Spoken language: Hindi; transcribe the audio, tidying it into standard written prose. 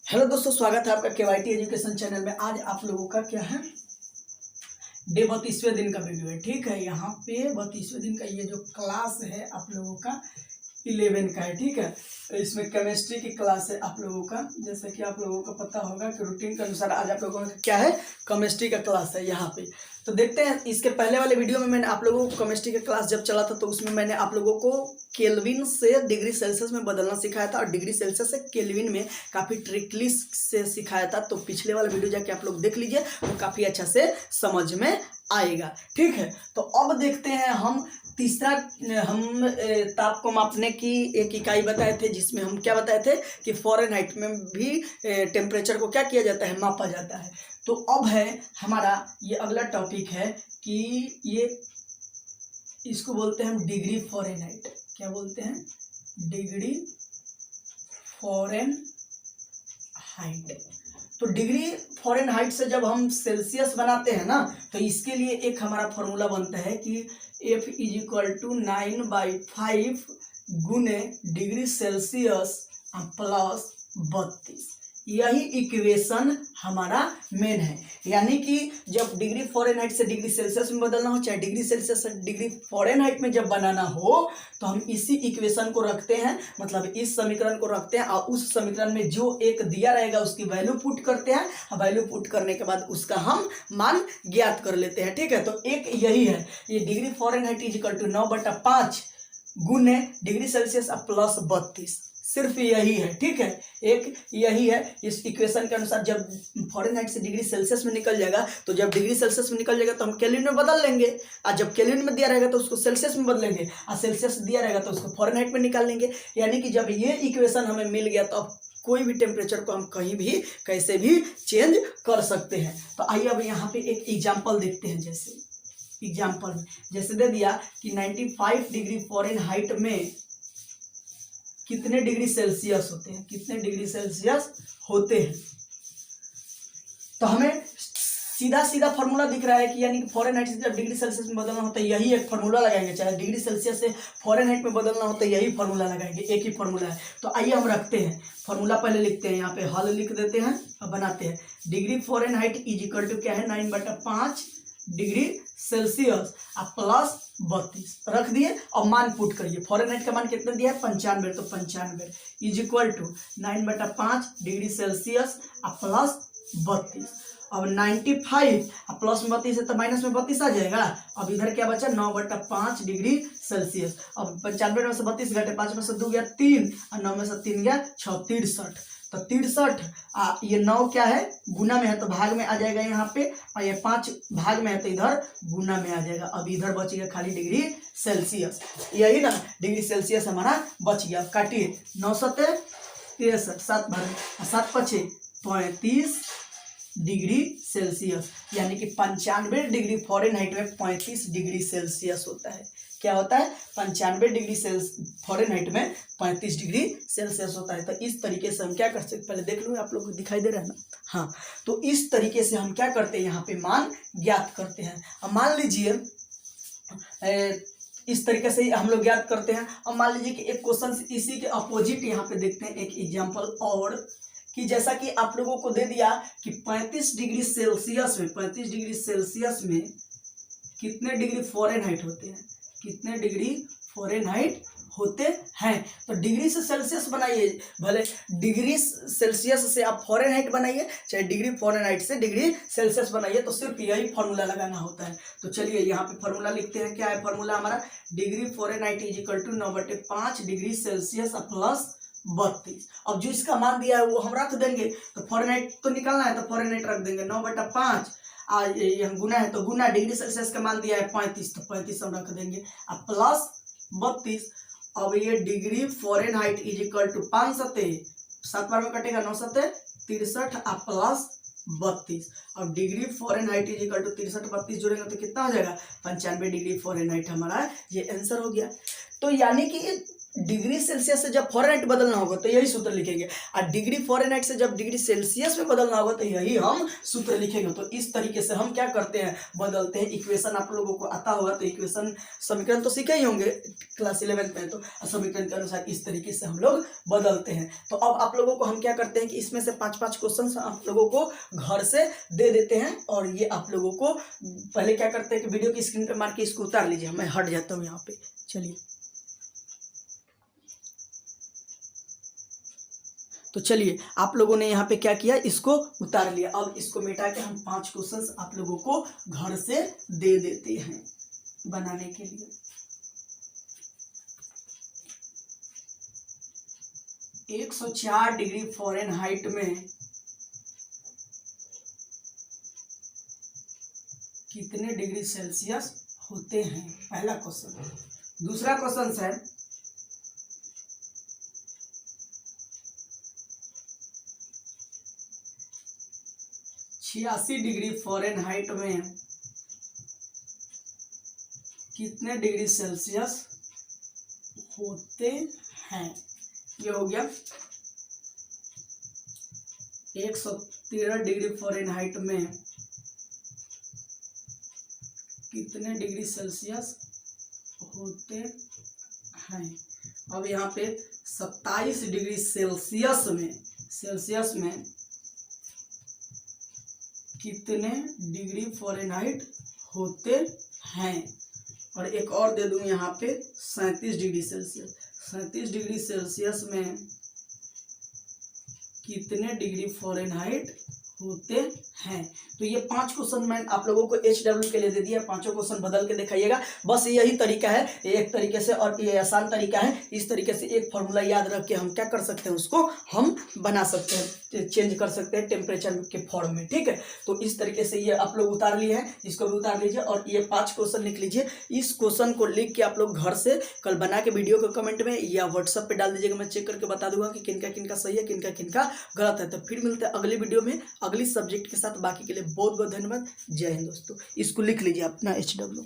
हेलो दोस्तों, स्वागत है आपका केवाईटी एजुकेशन चैनल में। आज आप लोगों का क्या है, डे 32वें दिन का वीडियो है। ठीक है, यहाँ पे 32वें दिन का ये जो क्लास है आप लोगों का 11 का है। ठीक है, तो इसमें केमिस्ट्री की क्लास है आप लोगों का। जैसे कि आप लोगों को पता होगा कि रूटीन के अनुसार आज आप लोगों का क्या है, केमिस्ट्री का क्लास है यहाँ पे। तो देखते हैं, इसके पहले वाले वीडियो में मैंने आप लोगों को केमिस्ट्री का क्लास जब चला था तो उसमें मैंने आप लोगों को केल्विन से डिग्री सेल्सियस में बदलना सिखाया था और डिग्री सेल्सियस से केल्विन में काफ़ी ट्रिकली से सिखाया था। तो पिछले वाला वीडियो जाके आप लोग देख लीजिए, वो काफ़ी अच्छा से समझ में आएगा। ठीक है, तो अब देखते हैं हम तीसरा। हम ताप को मापने की एक इकाई बताए थे, जिसमें हम क्या बताए थे कि फ़ारेनहाइट में भी टेम्परेचर को क्या किया जाता है, मापा जाता है। तो अब है हमारा ये अगला टॉपिक है कि ये इसको बोलते हैं हम डिग्री फ़ारेनहाइट। क्या बोलते हैं? Degree Fahrenheit. तो डिग्री फ़ारेनहाइट से जब हम सेल्सियस बनाते हैं ना, तो इसके लिए एक हमारा फॉर्मूला बनता है कि F = 9/5 गुने डिग्री सेल्सियस प्लस 32। यही इक्वेशन हमारा मेन है। यानी कि जब डिग्री फ़ारेनहाइट से डिग्री सेल्सियस में बदलना हो, चाहे डिग्री सेल्सियस से डिग्री फ़ारेनहाइट में जब बनाना हो, तो हम इसी इक्वेशन को रखते हैं, मतलब इस समीकरण को रखते हैं और उस समीकरण में जो एक दिया रहेगा उसकी वैल्यू पुट करते हैं और वैल्यू पुट करने के बाद उसका हम मान ज्ञात कर लेते हैं। ठीक है, तो एक यही है, ये डिग्री फ़ारेनहाइट = 9/5 गुने डिग्री सेल्सियस प्लस 32, सिर्फ यही है। ठीक है, एक यही है। इस इक्वेशन के अनुसार जब फ़ारेनहाइट से डिग्री सेल्सियस में निकल जाएगा, तो जब डिग्री सेल्सियस में निकल जाएगा तो हम केल्विन में बदल लेंगे, और जब केल्विन में दिया रहेगा तो उसको सेल्सियस में बदलेंगे, और सेल्सियस दिया रहेगा तो उसको फ़ारेनहाइट में निकाल लेंगे। यानी कि जब ये इक्वेशन हमें मिल गया तो अब कोई भी टेम्परेचर को हम कहीं भी कैसे भी चेंज कर सकते हैं। तो आइए अब यहाँ पे एक एग्जाम्पल देखते हैं। जैसे दे दिया कि 95 डिग्री फ़ारेनहाइट में कितने डिग्री सेल्सियस होते हैं, कितने डिग्री सेल्सियस होते हैं। तो हमें सीधा सीधा फार्मूला दिख रहा है कि यानी कि फ़ारेनहाइट से जब डिग्री सेल्सियस में बदलना होता है यही एक फार्मूला लगाएंगे, चाहे डिग्री सेल्सियस से फ़ारेनहाइट में बदलना होता है यही फार्मूला लगाएंगे, एक ही फार्मूला है। तो आइए हम रखते हैं फार्मूला, पहले लिखते हैं, यहाँ पे हल लिख देते हैं और बनाते हैं। डिग्री फ़ारेनहाइट = क्या है, 9/5 डिग्री सेल्सियस प्लस 32 रख दिए और मान पुट करिए। फ़ारेनहाइट का मान कितना दिया है, 95, तो 95 = 9/5 डिग्री सेल्सियस प्लस 32। अब 95 प्लस 32 है तो माइनस में 32 आ जाएगा। अब इधर क्या बचा, 9/5 डिग्री सेल्सियस। अब 95 में से 32 घटे, 5 में से 2 गया 3 और 9 में से 3 गया 6, 63। तो 63, ये 9 क्या है, गुना में है तो भाग में आ जाएगा यहाँ पे, और ये 5 भाग में है तो इधर गुना में आ जाएगा। अब इधर बचेगा खाली डिग्री सेल्सियस, यही ना, डिग्री सेल्सियस हमारा बच गया। काटिए, 9 × 7 = 63, 7 भाग 7 × 5 = 35 डिग्री सेल्सियस। यानी कि 95 डिग्री फ़ारेनहाइट में 35 डिग्री सेल्सियस होता है। क्या होता है, 95 डिग्री फ़ारेनहाइट में 35 डिग्री सेल्सियस होता है। तो इस तरीके से हम क्या कर सकते, पहले देख लो, आप लोग को दिखाई दे रहा है ना। हाँ, तो इस तरीके से हम क्या करते हैं, यहाँ पे मान ज्ञात करते हैं। अब मान लीजिए इस तरीके से हम लोग ज्ञात करते हैं। अब मान लीजिए कि एक क्वेश्चन इसी के अपोजिट यहाँ पे देखते हैं, एक एग्जाम्पल और, कि जैसा कि आप लोगों को दे दिया कि 35 डिग्री सेल्सियस में कितने डिग्री फ़ारेनहाइट होते हैं, कितने डिग्री फ़ारेनहाइट होते हैं। तो डिग्री से सेल्सियस बनाइए, भले डिग्री सेल्सियस से आप फ़ारेनहाइट बनाइए, चाहे डिग्री फ़ारेनहाइट से डिग्री सेल्सियस बनाइए, तो सिर्फ यही फार्मूला लगाना होता है। तो चलिए यहाँ पे फार्मूला लिखते हैं। क्या है फार्मूला हमारा, degree Fahrenheit = 9/5 degree Celsius plus 32। अब जो इसका मान दिया है वो हम रख देंगे। तो फ़ारेनहाइट तो निकालना है तो फ़ारेनहाइट रख देंगे, 9/5 ये हम गुना है तो गुना, डिग्री सेल्सियस का मान दिया है 35, तो 35 हम रख देंगे अब प्लस 32। अब ये डिग्री फ़ारेनहाइट = 5 × 7 बार में कटेगा, 9 × 7 = 63 प्लस 32। अब डिग्री फ़ारेनहाइट = 63, 32 जोड़ेंगे तो कितना हो जाएगा, 95 डिग्री फ़ारेनहाइट हमारा ये आंसर हो गया। तो यानी कि डिग्री सेल्सियस से जब फ़ारेनहाइट बदलना होगा तो यही सूत्र लिखेंगे, और डिग्री फ़ारेनहाइट से जब डिग्री सेल्सियस में बदलना होगा तो यही हम सूत्र लिखेंगे। तो इस तरीके से हम क्या करते हैं, बदलते हैं। इक्वेशन आप लोगों को आता होगा तो इक्वेशन समीकरण तो सीखे ही होंगे क्लास 11 में, तो समीकरण के अनुसार इस तरीके से हम लोग बदलते हैं। तो अब आप लोगों को हम क्या करते हैं कि इसमें से 5-5 क्वेश्चन आप लोगों को घर से दे देते हैं, और ये आप लोगों को पहले क्या करते हैं कि वीडियो की स्क्रीन पर मार के इसको उतार लीजिए। मैं हट जाता हूँ यहाँ पे, चलिए। तो चलिए, आप लोगों ने यहाँ पे क्या किया, इसको उतार लिया। अब इसको मिटा के हम 5 क्वेश्चंस आप लोगों को घर से दे देते हैं बनाने के लिए। 104 डिग्री फ़ारेनहाइट में कितने डिग्री सेल्सियस होते हैं, पहला क्वेश्चन। दूसरा क्वेश्चन है 86 डिग्री फ़ारेनहाइट में कितने डिग्री सेल्सियस होते हैं। ये हो गया। 113 डिग्री फ़ारेनहाइट में कितने डिग्री सेल्सियस होते हैं। अब यहाँ पे 27 डिग्री सेल्सियस में कितने डिग्री फ़ारेनहाइट होते हैं। और एक और दे दूं यहाँ पे 37 डिग्री सेल्सियस। 37 डिग्री सेल्सियस में कितने डिग्री फ़ारेनहाइट होते हैं। तो ये 5 क्वेश्चन मैं आप लोगों को HW के लिए दे दिया। 5 क्वेश्चन बदल के दिखाइएगा। बस यही तरीका है, एक तरीके से, और ये आसान तरीका है। इस तरीके से एक फॉर्मूला याद रख के हम क्या कर सकते हैं, उसको हम बना सकते हैं, चेंज कर सकते हैं टेम्परेचर के फॉर्म में। ठीक है, तो इस तरीके से ये आप लोग उतार लिए हैं, इसको भी उतार लीजिए और ये 5 क्वेश्चन लिख लीजिए। इस क्वेश्चन को लिख के आप लोग घर से कल बना के वीडियो को कमेंट में या व्हाट्सएप पे डाल दीजिएगा। मैं चेक करके बता दूंगा कि किनका किनका सही है, किनका किनका गलत है। तो फिर मिलते हैं अगली वीडियो में अगली सब्जेक्ट के साथ। बाकी के लिए बहुत बहुत धन्यवाद। जय हिंद दोस्तों। इसको लिख लीजिए अपना HW।